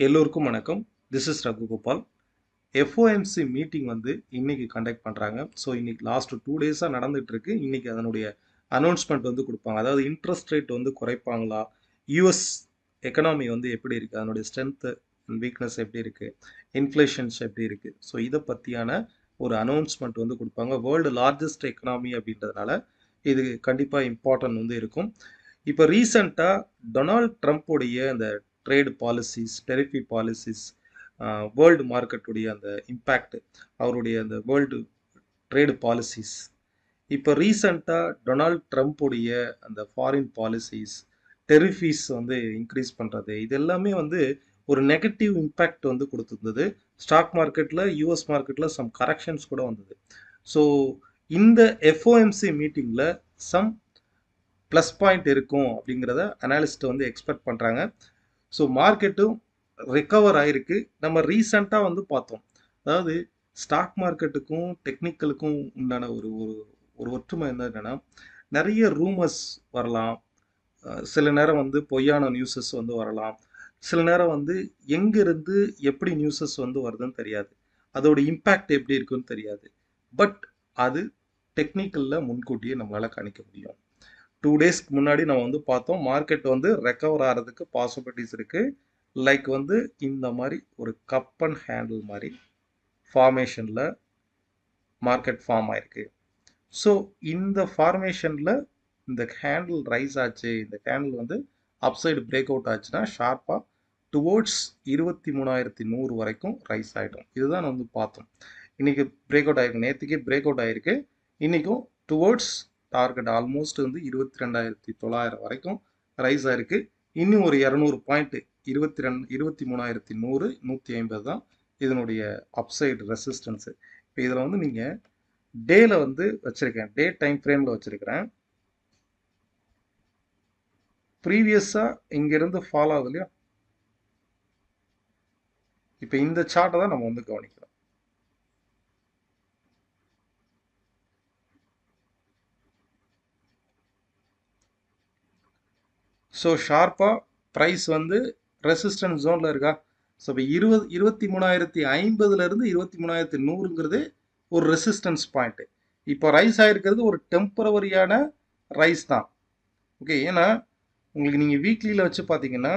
எல்லோருக்கும் வணக்கம். This is Raghugopal. FOMC meeting வந்து இன்னைக்கு கண்டக்ட் பண்ணுறாங்க. ஸோ இன்னைக்கு லாஸ்ட் 2 டேஸாக நடந்துட்டு இருக்கு. இன்னைக்கு அதனுடைய அனௌன்ஸ்மெண்ட் வந்து கொடுப்பாங்க. அதாவது இன்ட்ரெஸ்ட் ரேட் வந்து குறைப்பாங்களா, யூஎஸ் எக்கனாமி வந்து எப்படி இருக்குது, அதனுடைய ஸ்ட்ரென்த் அண்ட் வீக்னஸ் எப்படி இருக்குது, இன்ஃப்ளேஷன்ஸ் எப்படி இருக்குது, ஸோ இதை பற்றியான ஒரு அனௌன்ஸ்மெண்ட் வந்து கொடுப்பாங்க. வேர்ல்டு லார்ஜஸ்ட் எக்கனாமி அப்படின்றதுனால இது கண்டிப்பாக இம்பார்ட்டன்ட் வந்து இருக்கும். இப்போ ரீசண்டாக டொனால்ட் ட்ரம்ப்புடைய அந்த ட்ரேட் பாலிசிஸ், டெரிஃபி பாலிசிஸ், வேர்ல்டு மார்க்கெட்டுடைய அந்த இம்பேக்ட், அவருடைய அந்த வேர்ல்டு ட்ரேடு பாலிசிஸ், இப்போ ரீசண்டாக டொனால்ட் ட்ரம்ப்புடைய அந்த ஃபாரின் பாலிசிஸ், டெரிஃபீஸ் வந்து இன்க்ரீஸ் பண்ணுறது, இது எல்லாமே வந்து ஒரு நெகட்டிவ் இம்பேக்ட் வந்து கொடுத்துருந்தது. ஸ்டாக் மார்க்கெட்டில், யூஎஸ் மார்க்கெட்டில் சம் கரெக்ஷன்ஸ் கூட வந்தது. ஸோ இந்த எஃப்ஓஎம்சி மீட்டிங்கில் சம் ப்ளஸ் பாயிண்ட் இருக்கும் அப்படிங்கிறத அனாலிஸ்ட் வந்து எக்ஸ்பெக்ட் பண்ணுறாங்க. ஸோ மார்க்கெட்டும் ரெக்கவர் ஆகிருக்கு. நம்ம ரீசண்டாக வந்து பார்த்தோம், அதாவது ஸ்டாக் மார்க்கெட்டுக்கும் டெக்னிக்கலுக்கும் உண்டான ஒரு ஒரு ஒரு ஒற்றுமை என்னன்னா, நிறைய ரூமர்ஸ் வரலாம், சில நேரம் வந்து பொய்யான நியூஸஸ் வந்து வரலாம், சில நேரம் வந்து எங்கேருந்து எப்படி நியூஸஸ் வந்து வருதுன்னு தெரியாது, அதோட இம்பேக்ட் எப்படி இருக்குன்னு தெரியாது. பட் அது டெக்னிக்கலில் முன்கூட்டியே நம்மளால் கணிக்க முடியும். 2 டேஸ்க்கு முன்னாடி நம்ம வந்து பார்த்தோம், மார்க்கெட் வந்து ரெக்கவர் ஆகிறதுக்கு பாசிபிலிட்டிஸ் இருக்குது. லைக் வந்து இந்த மாதிரி ஒரு கப் அண்ட் ஹேண்டில் மாதிரி ஃபார்மேஷனில் மார்க்கெட் ஃபார்ம் ஆயிருக்கு. ஸோ இந்த ஃபார்மேஷனில் இந்த ஹேண்டில் ரைஸ் ஆச்சு, இந்த ஹேண்டில் வந்து அப்சைடு பிரேக் அவுட் ஆச்சுன்னா ஷார்ப்பாக டுவோர்ட்ஸ் 23,100 வரைக்கும் ரைஸ் ஆகிடும். இதுதான் வந்து பார்த்தோம். இன்றைக்கி பிரேக் அவுட் ஆகிருக்கு, நேற்றுக்கே பிரேக் அவுட் ஆகிருக்கு. இன்றைக்கும் டுவோர்ட்ஸ் டார்கெட் ஆல்மோஸ்ட் வந்து 22,900 வரைக்கும் ரைஸ் ஆயிருக்கு. இன்னும் ஒரு 200 பாயிண்ட் 23,100 150 தான் இதனுடைய அப்சைடு ரெசிஸ்டன்ஸு. இப்போ இதில் வந்து நீங்கள் டேல வந்து வச்சிருக்கேன், டே டைம் ஃப்ரேமில் வச்சிருக்கிறேன். ப்ரீவியஸாக இங்கேருந்து ஃபாலோ ஆகுது இல்லையா, இப்போ இந்த சார்ட்டை தான் நம்ம வந்து கவனிக்கிறோம். ஸோ ஷார்ப்பாக ப்ரைஸ் வந்து ரெசிஸ்டன்ஸ் ஜோனில் இருக்கா. ஸோ இப்போ 23,050 23,100 ஒரு ரெசிஸ்டன்ஸ் பாயிண்ட்டு. இப்போ ரைஸ் ஆகிருக்கிறது ஒரு டெம்பரவரியான ரைஸ் தான். ஓகே, ஏன்னா உங்களுக்கு நீங்கள் வீக்லியில் வச்சு பார்த்தீங்கன்னா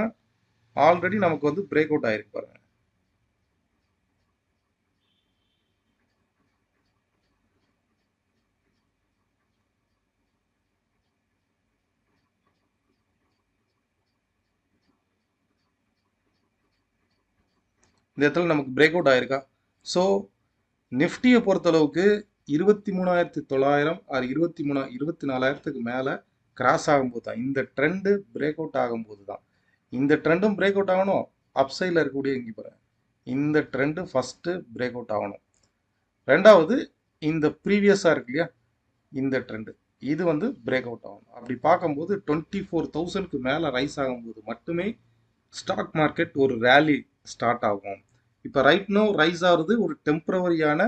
ஆல்ரெடி நமக்கு வந்து பிரேக் அவுட் ஆகிருக்கு பாருங்க. இந்த இடத்துல நமக்கு பிரேக் அவுட் ஆயிருக்கா. ஸோ நிஃப்டியை பொறுத்தளவுக்கு 23,900 ஆர் 24,000க்கு மேலே கிராஸ் ஆகும்போது தான், இந்த ட்ரெண்டு பிரேக் அவுட் ஆகும்போது தான், இந்த ட்ரெண்டும் பிரேக் அவுட் ஆகணும். அப்சைடில் இருக்கக்கூடிய இங்கே பாருங்க, இந்த ட்ரெண்டு ஃபஸ்ட்டு பிரேக் அவுட் ஆகணும். ரெண்டாவது இந்த ப்ரீவியஸாக இருக்கு இல்லையா, இந்த ட்ரெண்டு இது வந்து பிரேக் அவுட் ஆகணும். அப்படி பார்க்கும்போது 24,000க்கு மேலே ரைஸ் ஆகும்போது மட்டுமே ஸ்டாக் மார்க்கெட் ஒரு ரேலி ஸ்டார்ட் ஆகும். இப்போ ரைட் நோ ரைஸ் ஆகுறது ஒரு டெம்பரவரியான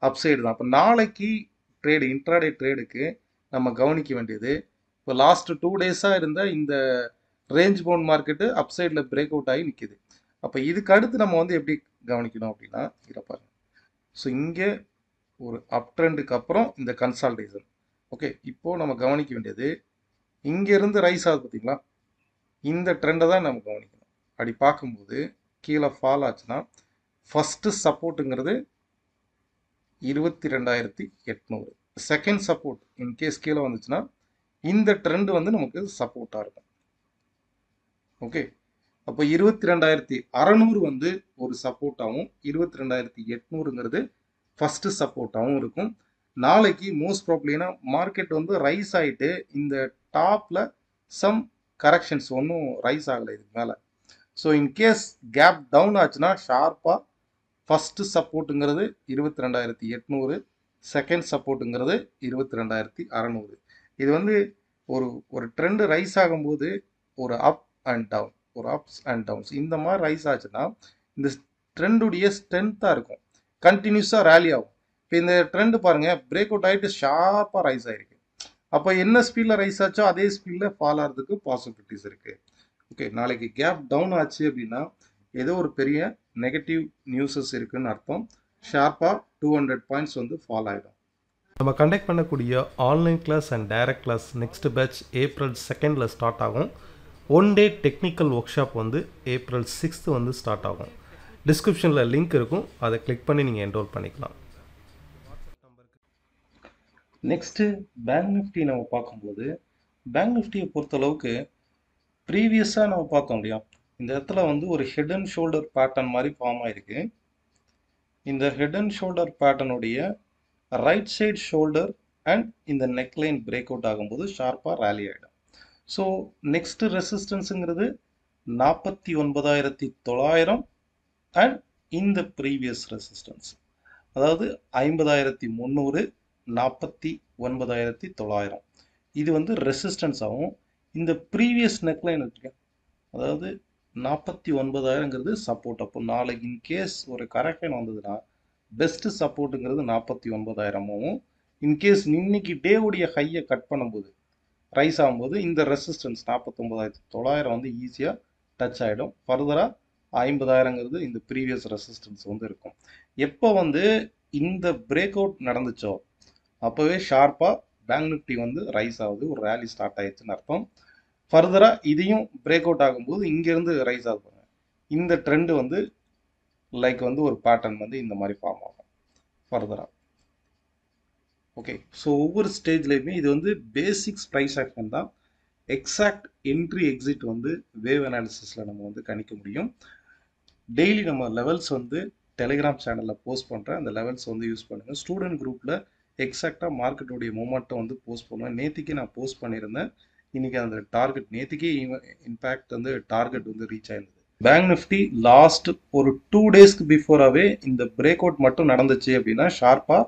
அப்சைடு தான். இப்போ நாளைக்கு ட்ரேடு, இன்ட்ராடே ட்ரேடுக்கு நம்ம கவனிக்க வேண்டியது, இப்போ லாஸ்ட் 2 டேஸாக இருந்த இந்த ரேஞ்ச் பவுண்ட் மார்க்கெட்டு அப்சைடில் பிரேக் அவுட் ஆகி நிற்கிது. அப்போ இதுக்கு அடுத்து நம்ம வந்து எப்படி கவனிக்கணும் அப்படின்னா, இதை பாருங்க. ஸோ இங்கே ஒரு அப் ட்ரெண்டுக்கு அப்புறம் இந்த கன்சால்டேஷன். ஓகே, இப்போது நம்ம கவனிக்க வேண்டியது, இங்கேருந்து ரைஸ் ஆகுது பார்த்தீங்களா, இந்த ட்ரெண்டை தான் நம்ம கவனிக்கணும். அப்படி பார்க்கும்போது கீழே ஃபால் ஆச்சுன்னா ஃபஸ்ட்டு சப்போர்ட்டுங்கிறது 22,800. செகண்ட் சப்போர்ட் இன்கேஸ் கீழே வந்துச்சுன்னா இந்த ட்ரெண்டு வந்து நமக்கு சப்போர்ட்டாக இருக்கும். ஓகே, அப்போ 22,600 வந்து ஒரு சப்போர்ட்டாகவும் 22,800ங்கிறது ஃபஸ்ட்டு சப்போர்ட்டாகவும் இருக்கும். நாளைக்கு மோஸ்ட் ப்ராப்ளினா மார்க்கெட் வந்து ரைஸ் ஆகிட்டு இந்த டாப்பில் சம் கரெக்ஷன்ஸ் ஒன்றும் ரைஸ் ஆகலை இதுக்கு மேலே. ஸோ இன்கேஸ் கேப் டவுன் ஆச்சுன்னா ஷார்ப்பாக ஃபஸ்ட்டு சப்போர்ட்டுங்கிறது 22,800, செகண்ட் சப்போர்ட்டுங்கிறது 22,600. இது வந்து ஒரு ஒரு ட்ரெண்டு ரைஸ் ஆகும்போது ஒரு அப் அண்ட் டவுன், ஒரு அப்ஸ் அண்ட் டவுன்ஸ் இந்த மாதிரி ரைஸ் ஆச்சுன்னா இந்த ட்ரெண்டுடைய ஸ்ட்ரென்த்தாக இருக்கும், கண்டினியூஸாக ரேலி ஆகும். இப்போ இந்த ட்ரெண்டு பாருங்கள், பிரேக் அவுட் ஆகிட்டு ஷார்ப்பாக ரைஸ் ஆகிருக்கு. அப்போ என்ன ஸ்பீடில் ரைஸ் ஆச்சோ அதே ஸ்பீடில் ஃபால் ஆகிறதுக்கு பாசிபிலிட்டிஸ் இருக்குது. ஓகே, நாளைக்கு கேப் டவுன் ஆச்சு அப்படின்னா ஏதோ ஒரு பெரிய நெகட்டிவ் நியூஸஸ் இருக்குன்னு அர்த்தம். ஷார்ப்பாக 200 பாயிண்ட்ஸ் வந்து ஃபால் ஆகிடும். நம்ம கண்டக்ட் பண்ணக்கூடிய online class and direct class next batch April 2 start ஆகும். 1 டே டெக்னிக்கல் ஒர்க் ஷாப் வந்து ஏப்ரல் 6 வந்து ஸ்டார்ட் ஆகும். டிஸ்கிரிப்ஷனில் லிங்க் இருக்கும், அதை கிளிக் பண்ணி நீங்கள் என்ரோல் பண்ணிக்கலாம். நெக்ஸ்ட்டு பேங்க் நிஃப்டி நம்ம பார்க்கும்போது, பேங்க் நிஃப்டியை பொறுத்தளவுக்கு ப்ரீவியஸாக நம்ம பார்த்தோம் இல்லையா, இந்த இடத்துல வந்து ஒரு ஹெட் அண்ட் ஷோல்டர் பேட்டர்ன் மாதிரி ஃபார்ம் ஆயிருக்கு. இந்த ஹெட் அண்ட் ஷோல்டர் பேட்டர்னுடைய ரைட் சைடு ஷோல்டர் அண்ட் இந்த நெக்லைன் பிரேக் அவுட் ஆகும்போது ஷார்ப்பாக ரேலி ஆகிடும். ஸோ நெக்ஸ்ட் ரெசிஸ்டன்ஸுங்கிறது 49,900 அண்ட் இந்த ப்ரீவியஸ் ரெசிஸ்டன்ஸ், அதாவது 50,300, 49,900. இது வந்து ரெசிஸ்டன்ஸ் ஆகும். இந்த ப்ரீவியஸ் நெக்லைன் இருக்கு, அதாவது 49,000ங்கிறது சப்போர்ட். அப்போ நாளைக்கு இன்கேஸ் ஒரு கரெக்ஷன் வந்ததுன்னா பெஸ்ட் சப்போர்ட்டுங்கிறது 49,000மும், இன்கேஸ் இன்னைக்கு டேவுடைய ஹையை கட் பண்ணும்போது ரைஸ் ஆகும்போது இந்த ரெசிஸ்டன்ஸ் 49,900 வந்து ஈஸியாக டச் ஆகிடும். ஃபர்தராக 50,000ங்கிறது இந்த ப்ரீவியஸ் ரெசிஸ்டன்ஸ் வந்து இருக்கும். எப்போ வந்து இந்த பிரேக் அவுட் நடந்துச்சோ அப்போவே ஷார்ப்பாக பேங்க் நிஃப்டி வந்து ரைஸ் ஆகுது, ஒரு ரேலி ஸ்டார்ட் ஆயிடுச்சுன்னு அர்த்தம். ஃபர்தராக இதையும் பிரேக் அவுட் ஆகும்போது இங்கேருந்து ரைஸ் ஆகுது. இந்த ட்ரெண்டு வந்து லைக் வந்து ஒரு பேட்டர்ன் வந்து இந்த மாதிரி ஃபார்ம் ஆகும் ஃபர்தராக. ஓகே, ஸோ ஒவ்வொரு ஸ்டேஜ்லேயுமே இது வந்து பேசிக்ஸ் ப்ரைஸ் ஆக்ஷன் தான். எக்ஸாக்ட் என்ட்ரி எக்ஸிட் வந்து வேவ் அனாலிசிஸில் நம்ம வந்து கணிக்க முடியும். டெய்லி நம்ம லெவல்ஸ் வந்து டெலிகிராம் சேனலில் போஸ்ட் பண்ணுறேன், அந்த லெவல்ஸ் வந்து யூஸ் பண்ணுங்கள். ஸ்டூடெண்ட் குரூப்பில் எக்ஸாக்டாக மார்க்கெட்டுடைய மூமெண்ட்டை வந்து போஸ்ட் பண்ணுவேன். நேற்றுக்கு நான் போஸ்ட் பண்ணியிருந்தேன், இன்றைக்கி அந்த டார்கெட் நேற்றுக்கே இம்பேக்ட் வந்து டார்கெட் வந்து ரீச் ஆயிருந்தது. பேங்க் நிஃப்டி லாஸ்ட் ஒரு 2 டேஸ்க்கு பிஃபோராகவே இந்த பிரேக் அவுட் மட்டும் நடந்துச்சு அப்படின்னா ஷார்ப்பாக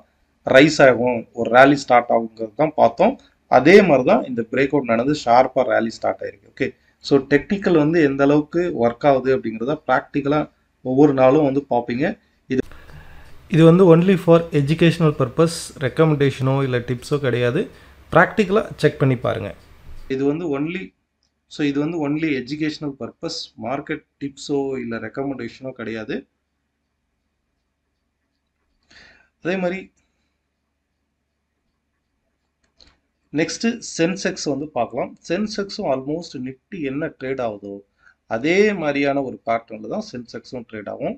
ரைஸ் ஆகும், ஒரு ரேலி ஸ்டார்ட் ஆகுங்கிறது தான் பார்த்தோம். அதே மாதிரி தான் இந்த பிரேக் அவுட் நடந்து ஷார்ப்பாக ரேலி ஸ்டார்ட் ஆயிருக்கு. ஓகே, ஸோ டெக்னிக்கல் வந்து எந்த அளவுக்கு ஒர்க் ஆகுது அப்படிங்கிறத ப்ராக்டிக்கலாக ஒவ்வொரு நாளும் வந்து பார்ப்பீங்க. இது வந்து ஒன்லி ஃபார் எஜுகேஷனல் பர்பஸ், ரெக்கமெண்டேஷனோ இல்லை டிப்ஸோ கிடையாது. ப்ராக்டிக்கலாக செக் பண்ணி பாருங்கள். இது வந்து ஒன்லி எஜுகேஷனல் பர்பஸ், மார்க்கெட் டிப்ஸோ இல்லை ரெக்கமெண்டேஷனோ கிடையாது. அதே மாதிரி நெக்ஸ்ட்டு சென்செக்ஸ் வந்து பார்க்கலாம். சென்செக்ஸும் ஆல்மோஸ்ட் நிஃப்டி என்ன ட்ரேட் ஆகுதோ அதே மாதிரியான ஒரு பேட்டர்னில் தான் சென்செக்ஸும் ட்ரேட் ஆகும்.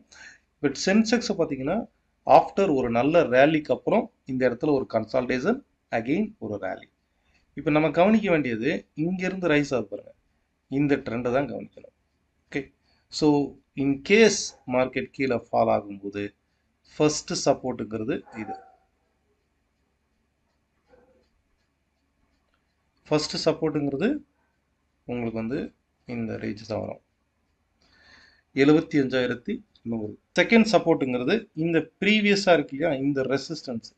பட் சென்செக்ஸை பார்த்தீங்கன்னா ஆஃப்டர் ஒரு நல்ல ரேலிக்கு அப்புறம் இந்த இடத்துல ஒரு கன்சால்டேஷன், அகெயின் ஒரு ரேலி. இப்போ நம்ம கவனிக்க வேண்டியது இங்கேருந்து ரைஸ் ஆகுது பாருங்க, இந்த ட்ரெண்டை தான் கவனிக்கணும். ஓகே, ஸோ இன்கேஸ் மார்க்கெட் கீழே ஃபால் ஆகும்போது ஃபர்ஸ்ட் சப்போர்ட்டுங்கிறது இது. ஃபர்ஸ்ட் சப்போர்ட்டுங்கிறது உங்களுக்கு வந்து இந்த ரேஞ்ச் தான் வரும், 75,100. செகண்ட் சப்போர்ட்டுங்கிறது இந்த ப்ரீவியஸாக இருக்கு இல்லையா, இந்த ரெசிஸ்டன்ஸ்,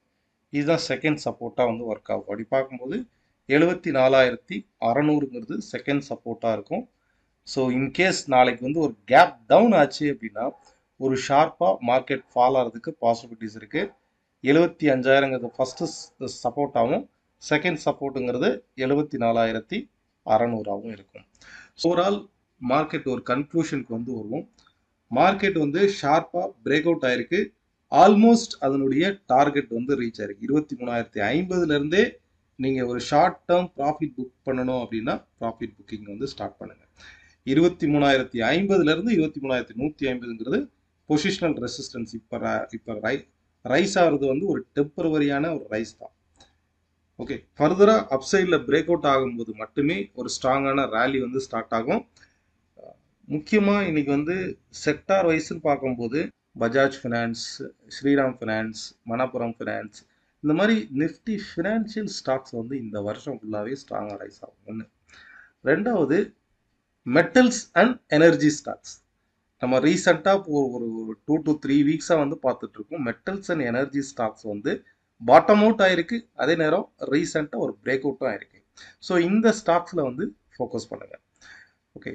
இதுதான் செகண்ட் சப்போர்ட்டாக வந்து ஒர்க் ஆகும். அப்படி பார்க்கும்போது 74,600ங்கிறது செகண்ட் சப்போர்ட்டாக இருக்கும். ஸோ இன்கேஸ் நாளைக்கு வந்து ஒரு கேப் டவுன் ஆச்சு அப்படின்னா ஒரு ஷார்ப்பாக மார்க்கெட் ஃபால் ஆகிறதுக்கு பாசிபிலிட்டிஸ் இருக்குது. 75,000ங்கிறது ஃபஸ்ட்டு சப்போர்ட்டாகவும் செகண்ட் சப்போர்ட்டுங்கிறது 74,600ஆகவும் இருக்கும். ஓவரால் மார்க்கெட் ஒரு கன்க்ளூஷனுக்கு வந்து வருவோம். மார்க்கெட் வந்து ஷார்ப்பாக பிரேக் அவுட் ஆயிருக்கு, ஆல்மோஸ்ட் அதனுடைய டார்கெட் வந்து ரீச் ஆயிருக்கு. 23,050லேருந்தே நீங்கள் ஒரு ஷார்ட் டேர்ம் ப்ராஃபிட் புக் பண்ணணும் அப்படின்னா ப்ராஃபிட் புக்கிங் வந்து ஸ்டார்ட் பண்ணுங்கள். 23,050லேருந்து 23,150ங்கிறது பொசிஷனல் ரெசிஸ்டன்ஸ். இப்போ ரைஸ் ஆகிறது வந்து ஒரு டெம்பரவரியான ஒரு ரைஸ் தான். ஓகே, ஃபர்தராக அப்சைடில் பிரேக் அவுட் ஆகும்போது மட்டுமே ஒரு ஸ்ட்ராங்கான ரேலி வந்து ஸ்டார்ட் ஆகும். முக்கியமாக இன்னைக்கு வந்து செக்டார் வைஸ்ன்னு பார்க்கும்போது Bajaj finance, Shriram finance, Manappuram finance, இந்த மாதிரி நிஃப்டி ஃபினான்ஷியல் ஸ்டாக்ஸ் வந்து இந்த வருஷம் ஃபுல்லாகவே ஸ்ட்ராங்காக ரைஸ் ஆகும். ஒன்று. ரெண்டாவது, மெட்டல்ஸ் அண்ட் எனர்ஜி ஸ்டாக்ஸ். நம்ம ரீசெண்டாக ஒரு 2 to 3 வீக்ஸாக வந்து பார்த்துட்ருக்கோம். மெட்டல்ஸ் அண்ட் எனர்ஜி ஸ்டாக்ஸ் வந்து பாட்டம் அவுட் ஆயிருக்கு, அதே நேரம் ரீசெண்டாக ஒரு பிரேக் அவுட்டும் ஆயிருக்கு. ஸோ இந்த ஸ்டாக்ஸில் வந்து ஃபோக்கஸ் பண்ணுங்கள். ஓகே,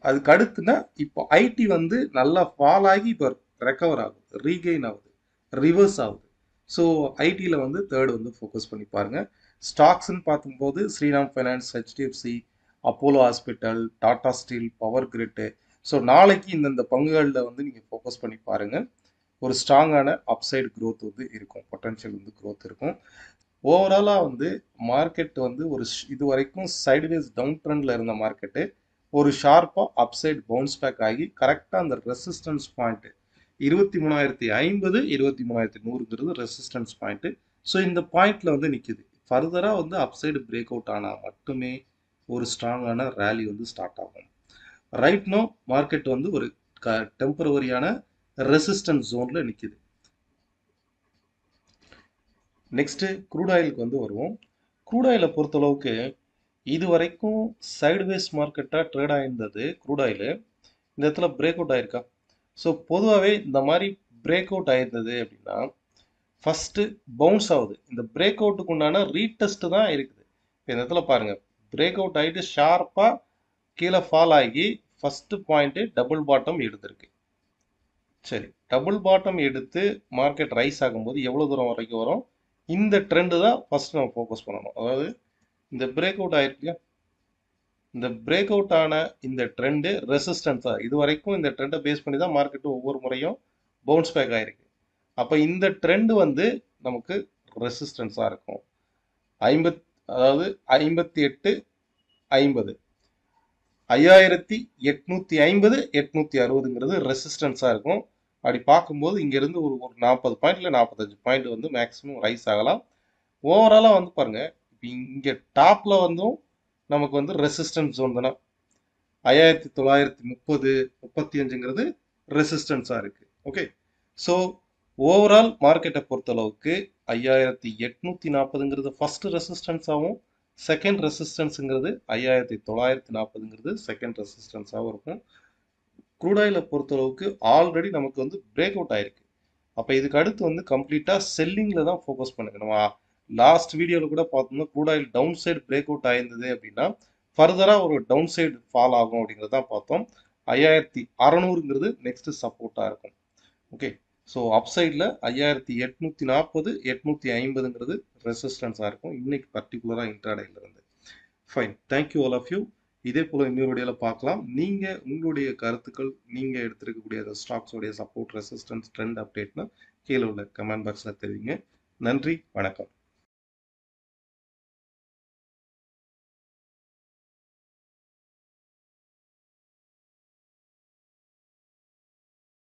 அதுக்கு அடுத்துனா இப்போ ஐடி வந்து நல்லா ஃபால் ஆகி இப்போ ரெக்கவர் ஆகுது, ரீகெயின் ஆகுது, ரிவர்ஸ் ஆகுது. ஸோ ஐடியில் வந்து தேர்ட் வந்து ஃபோக்கஸ் பண்ணி பாருங்கள். ஸ்டாக்ஸ்ன்னு பார்க்கும்போது Shriram finance, HDFC, Apollo hospital, Tata steel, power grid. So நாளைக்கு இந்த பங்குகளில் வந்து நீங்கள் ஃபோக்கஸ் பண்ணி பாருங்கள். ஒரு ஸ்ட்ராங்கான அப்சைடு growth வந்து இருக்கும், பொட்டன்ஷியல் வந்து growth இருக்கும். ஓவராலாக வந்து மார்க்கெட் வந்து இது வரைக்கும் சைட்வேஸ் டவுன் ட்ரெண்டில் இருந்த மார்க்கெட்டு ஒரு ஷார்ப்பாக அப்சைட் பவுன்ஸ் பேக் ஆகி கரெக்டாக அந்த ரெசிஸ்டன்ஸ் பாயிண்ட்டு 23,050 23,100ங்கிறது ரெசிஸ்டன்ஸ் பாயிண்ட்டு. ஸோ இந்த பாயிண்ட்ல வந்து நிற்குது. ஃபர்தராக வந்து அப்சைடு பிரேக் அவுட் ஆனால் மட்டுமே ஒரு ஸ்ட்ராங்கான ரேலி வந்து ஸ்டார்ட் ஆகும். ரைட் நோ மார்க்கெட் வந்து ஒரு டெம்பரவரியான ரெசிஸ்டன்ஸ் ஜோன்ல நிற்குது. நெக்ஸ்ட் க்ரூட் ஆயிலுக்கு வந்து வருவோம். க்ரூட் ஆயிலை பொறுத்தளவுக்கு இது வரைக்கும் சைடுவேஸ் மார்க்கெட்டாக ட்ரேட் ஆயிருந்தது. க்ரூட் ஆயிலு இந்த இடத்துல பிரேக் அவுட் ஆயிருக்கா? ஸோ பொதுவாகவே இந்த மாதிரி பிரேக் அவுட் ஆயிருந்தது அப்படின்னா ஃபர்ஸ்ட் பவுன்ஸ் ஆகுது. இந்த பிரேக் அவுட்டுக்கு உண்டான ரீடெஸ்ட் தான் இருக்குது. இப்போ இந்த இடத்துல பாருங்க, பிரேக் அவுட் ஆகிட்டு ஷார்ப்பாக கீழே ஃபால் ஆகி ஃபர்ஸ்ட் பாயிண்ட் டபுள் பாட்டம் எடுத்திருக்கு. சரி, டபுள் பாட்டம் எடுத்து மார்க்கெட் ரைஸ் ஆகும்போது எவ்வளோ தூரம் வரைக்கும் வரும்? இந்த ட்ரெண்டு தான் ஃபர்ஸ்ட் நம்ம ஃபோக்கஸ் பண்ணணும். அதாவது இந்த பிரேக் அவுட் ஆயிருக்கு, இந்த பிரேக் அவுட் ஆன இந்த ட்ரெண்டு ரெசிஸ்டன்ஸா இது வரைக்கும் இந்த ட்ரெண்டை பேஸ் பண்ணி தான் மார்க்கெட் ஒவ்வொரு முறையும் பவுன்ஸ் பேக் ஆயிருக்கு. அப்போ இந்த ட்ரெண்ட் வந்து நமக்கு ரெசிஸ்டன்ஸாக இருக்கும். அதாவது 58 50 5850 860ங்கிறது ரெசிஸ்டன்ஸாக இருக்கும். அப்படி பார்க்கும்போது இங்கேருந்து ஒரு 40 பாயிண்ட் இல்லை 45 பாயிண்ட் வந்து மேக்ஸிமம் ரைஸ் ஆகலாம். ஓவராலாக வந்து பாருங்க, இப்போ இங்கே டாப்பில் வந்தும் நமக்கு வந்து ரெசிஸ்டன்ஸ் ஜோன் தானே. 5930 35ங்கிறது ரெசிஸ்டன்ஸாக இருக்குது. ஓகே, ஸோ ஓவரால் மார்க்கெட்டை பொறுத்தளவுக்கு 5840ங்கிறது ஃபர்ஸ்ட் ரெசிஸ்டன்ஸாகவும் செகண்ட் ரெசிஸ்டன்ஸுங்கிறது 5940ங்கிறது செகண்ட் ரெசிஸ்டன்ஸாகவும் இருக்கும். க்ரூட் ஆயிலை பொறுத்தளவுக்கு ஆல்ரெடி நமக்கு வந்து பிரேக் அவுட் ஆயிருக்கு. அப்போ இதுக்கு அடுத்து வந்து கம்ப்ளீட்டாக செல்லிங்கில் தான் ஃபோக்கஸ் பண்ணுங்க. நம்ம லாஸ்ட் வீடியோவில் கூட பார்த்தோம்னா crude oil down side break out ஆயிருந்தது அப்படின்னா ஃபர்தராக ஒரு டவுன் சைடு ஃபால் ஆகும் அப்படிங்கிறதான் பார்த்தோம். 5600ங்கிறது நெக்ஸ்ட் சப்போர்ட்டாக இருக்கும். ஓகே, ஸோ அப்சைடில் 5840 850ங்கிறது ரெசிஸ்டன்ஸாக இருக்கும் இன்னைக்கு பர்டிகுலராக இன்ட்ராடேல இருந்து. Fine, thank you all of you. இதே போல் இன்னொரு வீடியோவில் பார்க்கலாம். நீங்கள் உங்களுடைய கருத்துக்கள், நீங்கள் எடுத்திருக்கக்கூடிய அந்த ஸ்டாக்ஸோடைய சப்போர்ட் ரெசிஸ்டன்ஸ் ட்ரெண்ட் அப்டேட்னா கீழே உள்ள கமெண்ட் பாக்ஸில் தெரிவிங்க. நன்றி, வணக்கம்.